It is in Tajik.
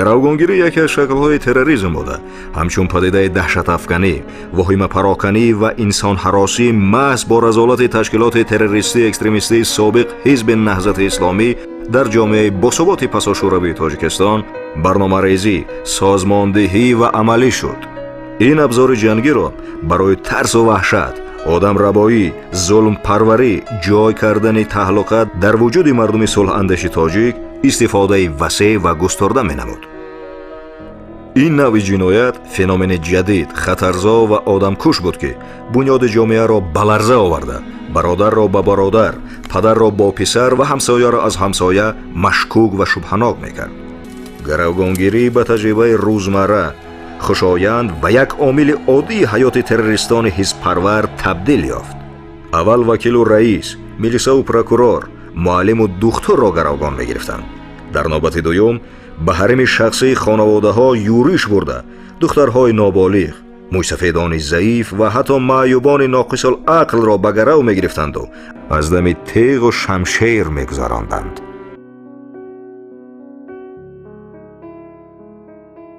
гаравгонгирӣ яке аз шаклҳои терроризм буда, ҳамчун падидаи даҳшатафканӣ, воҳимапароканӣ ва инсонҳаросӣ маҳз бо разолати ташкилоти террористӣ экстремистии собиқ ҳизби наҳзати исломӣ дар ҷомеаи босуботи пасошӯравии Тоҷикистон барномарезӣ, созмондиҳӣ ва амалӣ шуд. ин абзори ҷангиро барои тарсу ваҳшат, одамрабоӣ, зулмпарварӣ, ҷой кардани таҳлуқат дар вуҷуди мардуми сулҳандеши тоҷик истифодаи васеъ ва густурда менамуд. ин навъи ҷиноят феномени ҷадид, хатарзо ва одамкуш буд, ки бунёди ҷомеаро ба ларза оварда, бародарро ба бародар, падарро бо писар ва ҳамсояро аз ҳамсоя машкук ва шубҳанок мекард. гаравгонгирӣ ба таҷрибаи рӯзмарра, хушоянд ва як омили оддии ҳаёти террористони ҳизбпарвар табдил ёфт. аввал вакилу раис, милисаву прокурор, муалlimу духтурро гаравгон мегирифтанд. дар навбати дуюм ба ҳарими шахсии хонаводаҳо юриш бурда, духтарҳои ноболиғ, мӯйсафедони заиф ва ҳатто маъюбони ноқисулақлро ба гарав мегирифтанду аз дами теғу шамшер мегузаронданд.